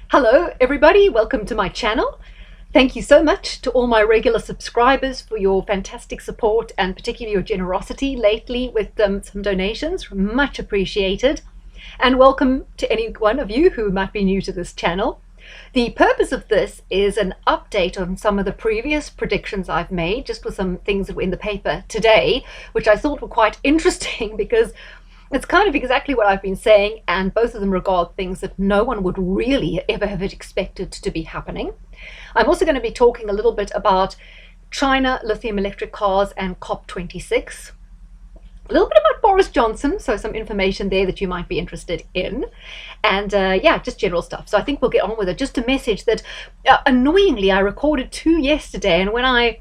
Hello everybody, welcome to my channel. Thank you so much to all my regular subscribers for your fantastic support and particularly your generosity lately with some donations, much appreciated. And welcome to any one of you who might be new to this channel. The purpose of this is an update on some of the previous predictions I've made, just with some things that were in the paper today, which I thought were quite interesting because it's kind of exactly what I've been saying, and both of them regard things that no one would really ever have expected to be happening. I'm also going to be talking a little bit about China, lithium electric cars, and COP26. A little bit about Boris Johnson, so some information there that you might be interested in. And yeah, just general stuff. So I think we'll get on with it. Just a message that, annoyingly, I recorded two yesterday, and when I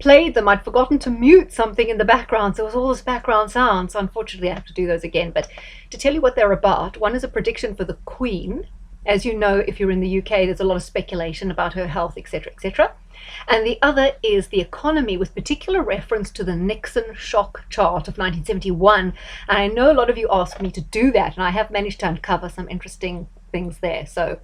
played them, I'd forgotten to mute something in the background, so there was all this background sound, so unfortunately I have to do those again. But to tell you what they're about, one is a prediction for the Queen. As you know, if you're in the UK, there's a lot of speculation about her health, etc., etc. And the other is the economy, with particular reference to the Nixon shock chart of 1971. And I know a lot of you asked me to do that, and I have managed to uncover some interesting things there. So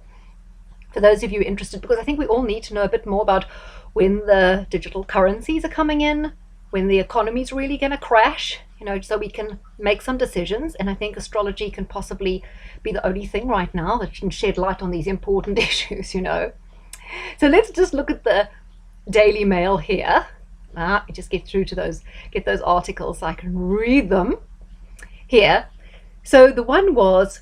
for those of you interested, because I think we all need to know a bit more about when the digital currencies are coming in, when the economy's really going to crash, so we can make some decisions. And I think astrology can possibly be the only thing right now that can shed light on these important issues, So let's just look at the Daily Mail here. Let me just get through to get those articles so I can read them here. So the one was,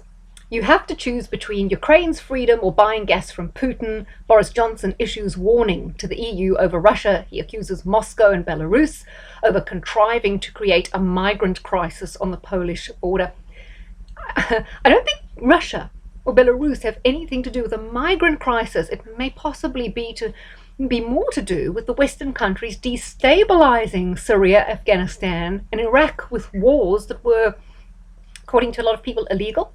you have to choose between Ukraine's freedom or buying gas from Putin. Boris Johnson issues warning to the EU over Russia. He accuses Moscow and Belarus over contriving to create a migrant crisis on the Polish border. I don't think Russia or Belarus have anything to do with a migrant crisis. It may possibly be more to do with the Western countries destabilizing Syria, Afghanistan, and Iraq with wars that were, according to a lot of people, illegal.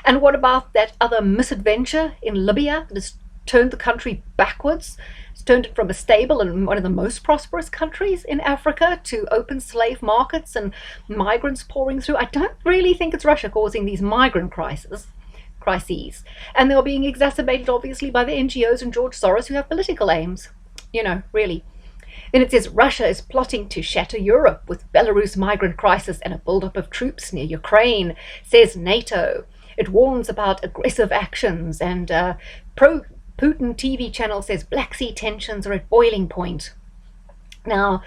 And what about that other misadventure in Libya that has turned the country backwards? It's turned it from a stable and one of the most prosperous countries in Africa to open slave markets and migrants pouring through. I don't really think it's Russia causing these migrant crises. And they're being exacerbated, obviously, by the NGOs and George Soros, who have political aims. Really. Then it says Russia is plotting to shatter Europe with Belarus migrant crisis and a buildup of troops near Ukraine, says NATO. It warns about aggressive actions, and pro-Putin TV channel says Black Sea tensions are at boiling point. Now,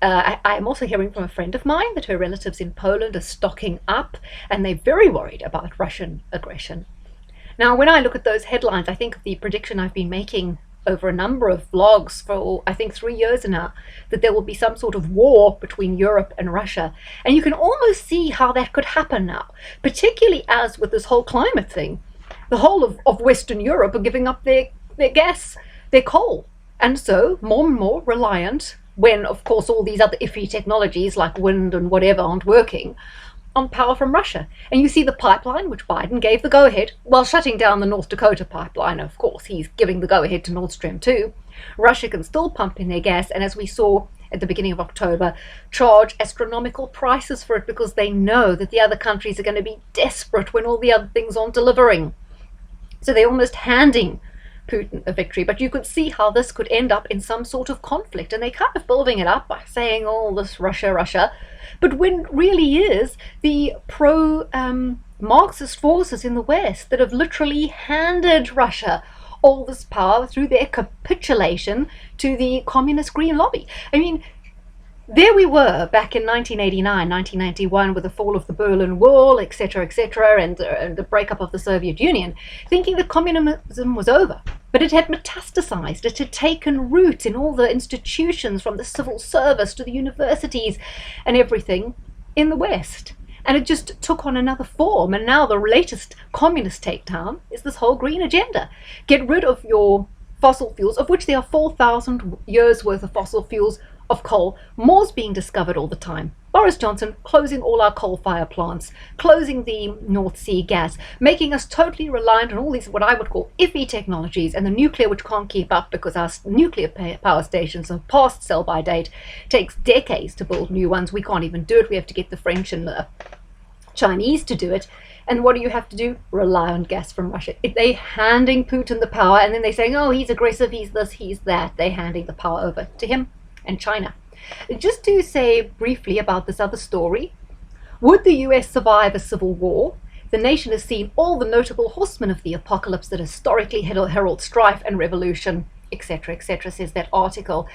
I am also hearing from a friend of mine that her relatives in Poland are stocking up, and they're very worried about Russian aggression. Now, when I look at those headlines, I think of the prediction I've been making over a number of vlogs for, I think, 3 years now, that there will be some sort of war between Europe and Russia. And you can almost see how that could happen now, particularly as with this whole climate thing, the whole of Western Europe are giving up their gas, their coal. And so more and more reliant, when, of course, all these other iffy technologies like wind and whatever aren't working, on power from Russia. And you see the pipeline, which Biden gave the go-ahead, while shutting down the North Dakota pipeline. Of course, he's giving the go-ahead to Nord Stream 2. Russia can still pump in their gas, and as we saw at the beginning of October, charge astronomical prices for it because they know that the other countries are going to be desperate when all the other things aren't delivering. So they're almost handing Putin a victory. But you could see how this could end up in some sort of conflict, and they're kind of building it up by saying all this Russia. But when it really is the pro-Marxist forces in the West that have literally handed Russia all this power through their capitulation to the communist green lobby. I mean, there we were back in 1989, 1991, with the fall of the Berlin Wall, etc., and the breakup of the Soviet Union, thinking that communism was over. But it had metastasized. It had taken root in all the institutions, from the civil service to the universities and everything in the West. And it just took on another form. And now the latest communist takedown is this whole green agenda. Get rid of your fossil fuels, of which there are 4,000 years worth of fossil fuels of coal. More's being discovered all the time. Boris Johnson closing all our coal-fired plants, closing the North Sea gas, making us totally reliant on all these what I would call iffy technologies, and the nuclear, which can't keep up because our nuclear power stations are past sell-by date. It takes decades to build new ones. We can't even do it. We have to get the French and the Chinese to do it. And what do you have to do? Rely on gas from Russia. If they're handing Putin the power, and then they're saying, oh, he's aggressive, he's this, he's that. They're handing the power over to him and China. Just to say briefly about this other story, would the US survive a civil war? The nation has seen all the notable horsemen of the apocalypse that historically herald strife and revolution, etc., etc., says that article.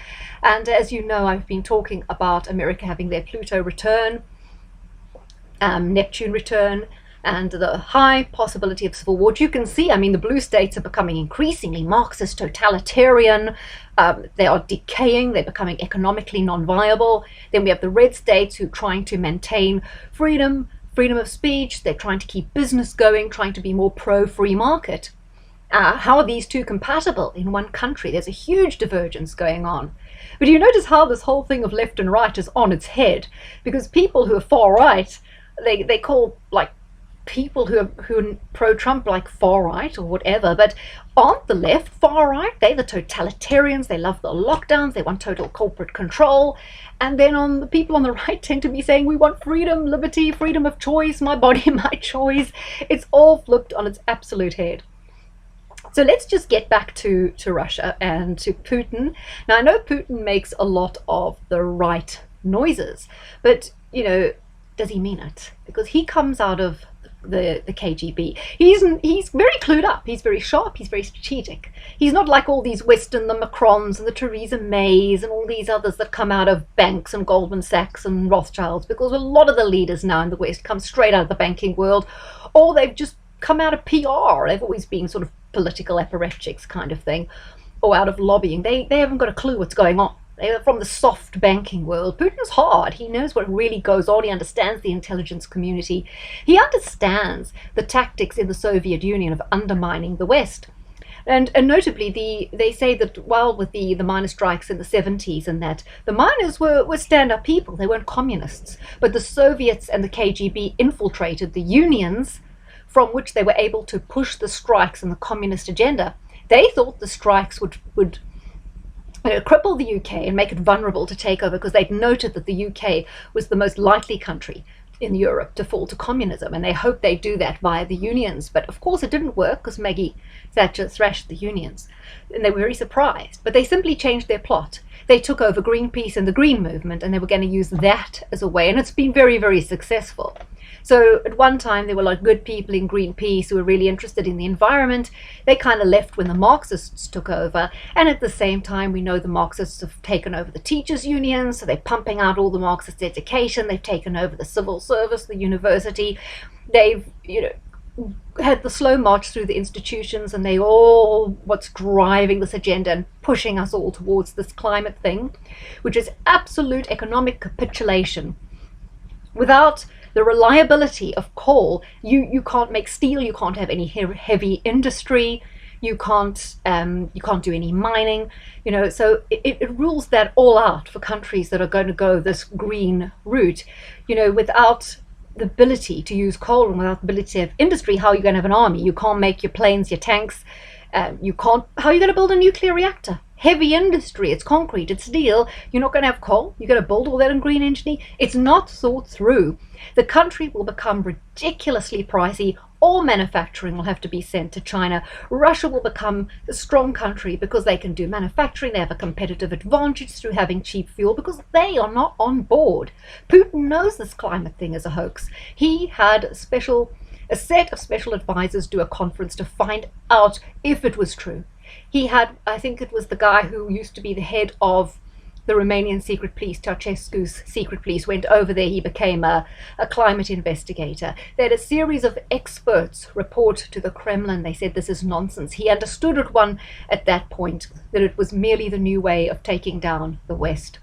And as you know, I've been talking about America having their Pluto return, Neptune return, and the high possibility of civil war. You can see, I mean, the blue states are becoming increasingly Marxist, totalitarian. They are decaying. They're becoming economically non-viable. Then we have the red states who are trying to maintain freedom of speech. They're trying to keep business going, trying to be more pro-free market. How are these two compatible in one country? There's a huge divergence going on. But you notice how this whole thing of left and right is on its head, because people who are far right, they call like people who are pro-Trump like far right or whatever, but aren't the left far right? They're the totalitarians. They love the lockdowns. They want total corporate control. And then the people on the right tend to be saying, we want freedom, liberty, freedom of choice, my body, my choice. It's all flipped on its absolute head. So let's just get back to Russia and to Putin. Now, I know Putin makes a lot of the right noises, but, you know, does he mean it? Because he comes out of the KGB. He's very clued up. He's very sharp. He's very strategic. He's not like all these Western, the Macrons and the Theresa Mays and all these others that come out of banks and Goldman Sachs and Rothschilds, because a lot of the leaders now in the West come straight out of the banking world, or they've just come out of PR. They've always been sort of political apparatchiks kind of thing, or out of lobbying. They haven't got a clue what's going on. They're from the soft banking world. Putin's hard. He knows what really goes on. He understands the intelligence community. He understands the tactics in the Soviet Union of undermining the West. And notably, they say that while with the miners' strikes in the 70s and that, the miners were stand-up people. They weren't communists. But the Soviets and the KGB infiltrated the unions from which they were able to push the strikes and the communist agenda. They thought the strikes would cripple the UK and make it vulnerable to take over, because they'd noted that the UK was the most likely country in Europe to fall to communism, and they hoped they'd do that via the unions. But of course it didn't work, because Maggie Thatcher thrashed the unions, and they were very surprised. But they simply changed their plot. They took over Greenpeace and the Green Movement, and they were going to use that as a way, and it's been very, very successful. So at one time there were like good people in Greenpeace who were really interested in the environment. They kind of left when the Marxists took over, and at the same time we know the Marxists have taken over the teachers' unions, so they're pumping out all the Marxist education. They've taken over the civil service, the university. They've had the slow march through the institutions, and they all what's driving this agenda and pushing us all towards this climate thing, which is absolute economic capitulation. Without the reliability of coal, you can't make steel, you can't have any heavy industry, you can't do any mining, so it rules that all out for countries that are going to go this green route. Without the ability to use coal and without the ability to have industry, how are you going to have an army? You can't make your planes, your tanks, how are you going to build a nuclear reactor? Heavy industry, it's concrete, it's steel. You're not going to have coal. You're going to build all that in green energy. It's not thought through. The country will become ridiculously pricey. All manufacturing will have to be sent to China. Russia will become a strong country because they can do manufacturing. They have a competitive advantage through having cheap fuel, because they are not on board. Putin knows this climate thing is a hoax. He had a set of special advisors do a conference to find out if it was true. He had, I think it was the guy who used to be the head of the Romanian secret police, Ceausescu's secret police, went over there. He became a climate investigator. They had a series of experts report to the Kremlin. They said this is nonsense. He understood at that point that it was merely the new way of taking down the West.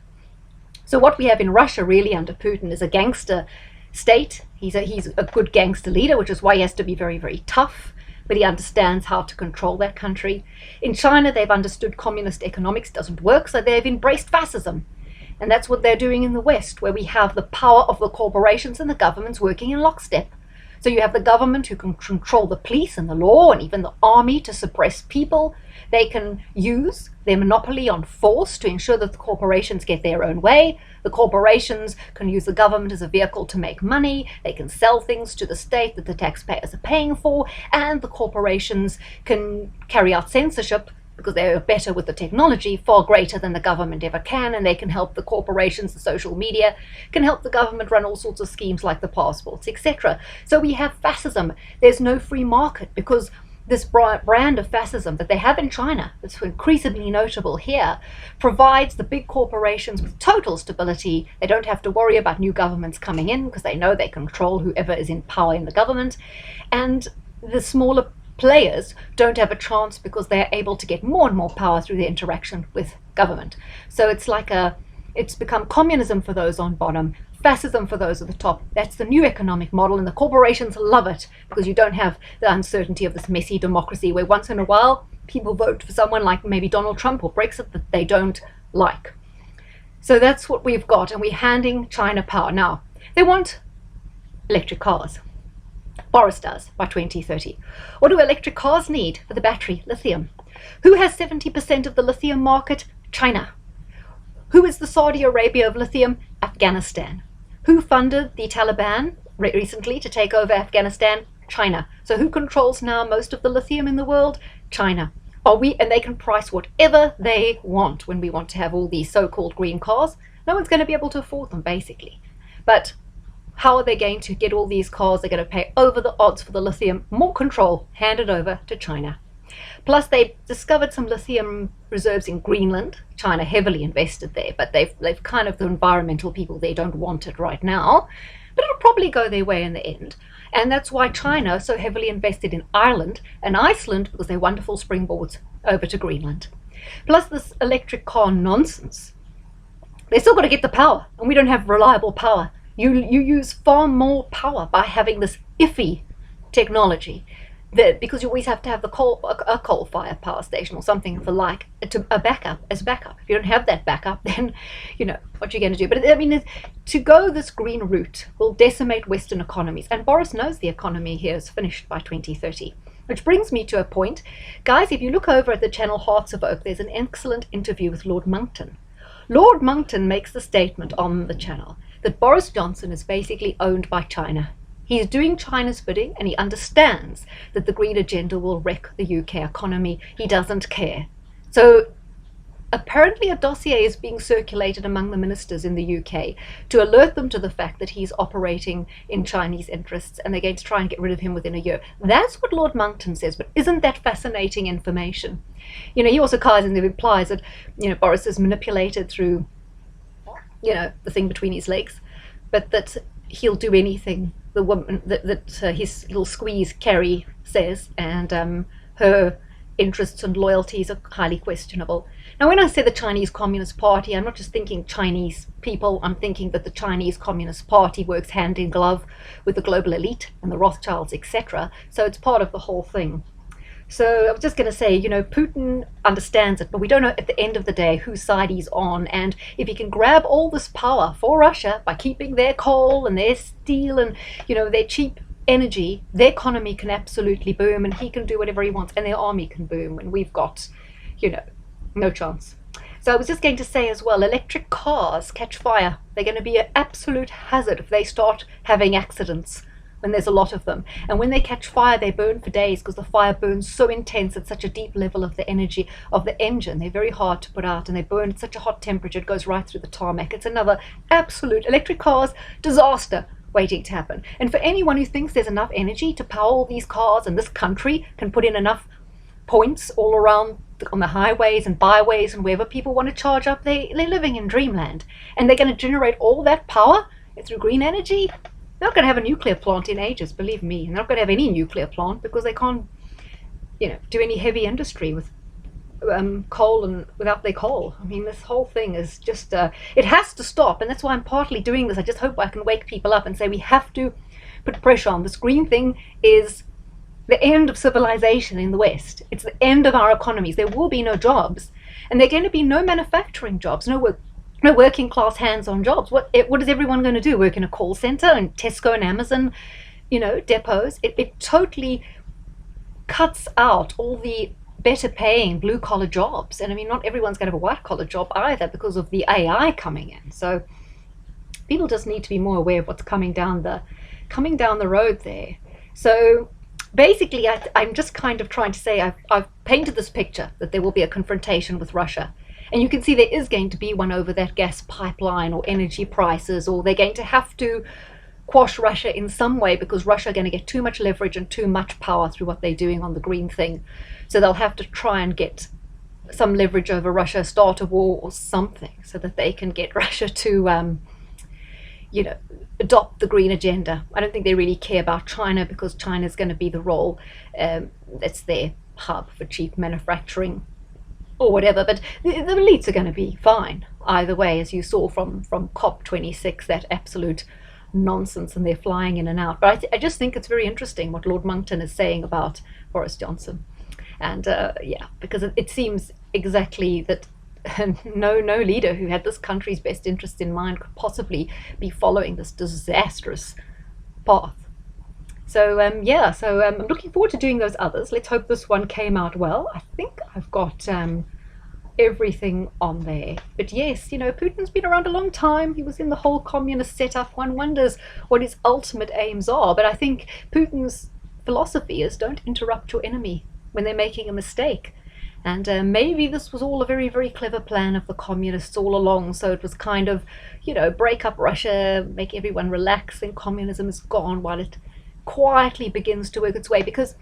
So what we have in Russia really under Putin is a gangster state. He's a good gangster leader, which is why he has to be very, very tough. But he understands how to control that country. In China, they've understood communist economics doesn't work, so they've embraced fascism. And that's what they're doing in the West, where we have the power of the corporations and the governments working in lockstep. So you have the government who can control the police and the law and even the army to suppress people. They can use their monopoly on force to ensure that the corporations get their own way. The corporations can use the government as a vehicle to make money. They can sell things to the state that the taxpayers are paying for. And the corporations can carry out censorship because they're better with the technology, far greater than the government ever can, and they can help the corporations, the social media, can help the government run all sorts of schemes like the passports, etc. So we have fascism. There's no free market because this brand of fascism that they have in China, that's increasingly notable here, provides the big corporations with total stability. They don't have to worry about new governments coming in because they know they control whoever is in power in the government. And the smaller players don't have a chance because they're able to get more and more power through their interaction with government. So it's become communism for those on bottom, fascism for those at the top. That's the new economic model, and the corporations love it because you don't have the uncertainty of this messy democracy where once in a while people vote for someone like maybe Donald Trump or Brexit that they don't like. So that's what we've got, and we're handing China power. Now, they want electric cars. Boris does by 2030. What do electric cars need for the battery? Lithium. Who has 70% of the lithium market? China. Who is the Saudi Arabia of lithium? Afghanistan. Who funded the Taliban recently to take over Afghanistan? China. So who controls now most of the lithium in the world? China. And they can price whatever they want when we want to have all these so-called green cars. No one's going to be able to afford them, basically. But how are they going to get all these cars? They're going to pay over the odds for the lithium, more control handed over to China. Plus, they discovered some lithium reserves in Greenland. China heavily invested there, but they've kind of, the environmental people, they don't want it right now. But it'll probably go their way in the end. And that's why China so heavily invested in Ireland and Iceland, because they're wonderful springboards over to Greenland. Plus, this electric car nonsense. They still got to get the power, and we don't have reliable power. You use far more power by having this iffy technology, because you always have to have a coal-fired power station or something for a backup as backup. If you don't have that backup, then what you're going to do. But I mean, to go this green route will decimate Western economies, and Boris knows the economy here is finished by 2030. Which brings me to a point, guys. If you look over at the channel Hearts of Oak, there's an excellent interview with Lord Monckton. Lord Monckton makes the statement on the channel that Boris Johnson is basically owned by China. He is doing China's bidding, and he understands that the green agenda will wreck the UK economy. He doesn't care. So apparently a dossier is being circulated among the ministers in the UK to alert them to the fact that he's operating in Chinese interests, and they're going to try and get rid of him within a year. That's what Lord Monckton says, but isn't that fascinating information? He also kind of implies that, Boris is manipulated through, the thing between his legs, but that he'll do anything the woman he'll squeeze Kerry says, and her interests and loyalties are highly questionable. Now, when I say the Chinese Communist Party, I'm not just thinking Chinese people. I'm thinking that the Chinese Communist Party works hand in glove with the global elite and the Rothschilds, etc. So it's part of the whole thing. So I was just going to say, Putin understands it, but we don't know at the end of the day whose side he's on. And if he can grab all this power for Russia by keeping their coal and their steel and, their cheap energy, their economy can absolutely boom, and he can do whatever he wants, and their army can boom, and we've got, no chance. So I was just going to say as well, electric cars catch fire. They're going to be an absolute hazard if they start having accidents. When there's a lot of them, and when they catch fire, they burn for days because the fire burns so intense at such a deep level of the energy of the engine. They're very hard to put out, and they burn at such a hot temperature it goes right through the tarmac. It's another absolute electric cars disaster waiting to happen. And for anyone who thinks there's enough energy to power all these cars, and this country can put in enough points all around on the highways and byways and wherever people want to charge up, they're living in dreamland, and they're going to generate all that power through green energy. They're not going to have a nuclear plant in ages, believe me. They're not going to have any nuclear plant because they can't, do any heavy industry with coal and without their coal. I mean, this whole thing is just, it has to stop. And that's why I'm partly doing this. I just hope I can wake people up and say we have to put pressure on. This green thing is the end of civilization in the West. It's the end of our economies. There will be no jobs. And there are going to be no manufacturing jobs, no working class hands-on jobs. What is everyone going to do? Work in a call center and Tesco and Amazon depots. It totally cuts out all the better paying blue collar jobs. And I mean, not everyone's going to have a white collar job either because of the AI coming in. So people just need to be more aware of what's coming down the road there. So basically, I'm just kind of trying to say I've painted this picture that there will be a confrontation with Russia. And you can see there is going to be one over that gas pipeline or energy prices, or they're going to have to quash Russia in some way because Russia are going to get too much leverage and too much power through what they're doing on the green thing. So they'll have to try and get some leverage over Russia, start a war or something, so that they can get Russia to adopt the green agenda. I don't think they really care about China because China is going to be the role that's their hub for cheap manufacturing or whatever. But the elites are going to be fine either way, as you saw from COP26, that absolute nonsense, and they're flying in and out. But I just think it's very interesting what Lord Monckton is saying about Boris Johnson. And because it seems exactly that no leader who had this country's best interests in mind could possibly be following this disastrous path. So I'm looking forward to doing those others. Let's hope this one came out well. I think I've got everything on there. But yes, Putin's been around a long time. He was in the whole communist setup. One wonders what his ultimate aims are. But I think Putin's philosophy is don't interrupt your enemy when they're making a mistake. And maybe this was all a very, very clever plan of the communists all along. So it was kind of, break up Russia, make everyone relax, and communism is gone while it quietly begins to work its way. Because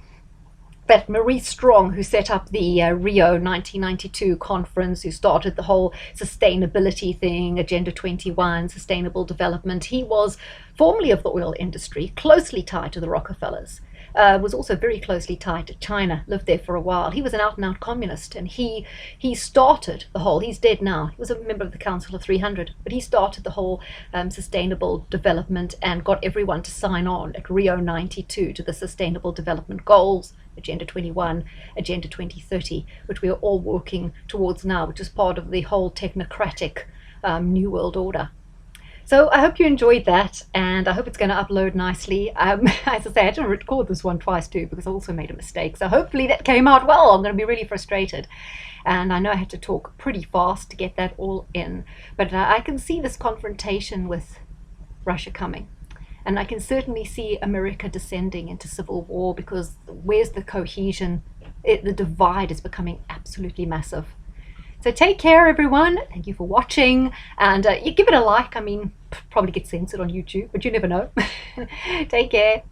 that Marie Strong, who set up the Rio 1992 conference, who started the whole sustainability thing, Agenda 21, sustainable development, he was formerly of the oil industry, closely tied to the Rockefellers. Was also very closely tied to China, lived there for a while. He was an out-and-out communist, and he started the whole, he's dead now, he was a member of the Council of 300, but he started the whole sustainable development and got everyone to sign on at Rio 92 to the Sustainable Development Goals, Agenda 21, Agenda 2030, which we are all working towards now, which is part of the whole technocratic New World Order. So I hope you enjoyed that, and I hope it's going to upload nicely. As I say, I had to record this one twice too because I also made a mistake. So hopefully that came out well. I'm going to be really frustrated. And I know I had to talk pretty fast to get that all in. But I can see this confrontation with Russia coming. And I can certainly see America descending into civil war because where's the cohesion? The divide is becoming absolutely massive. So take care, everyone. Thank you for watching. And you give it a like. I mean, probably get censored on YouTube, but you never know. Take care.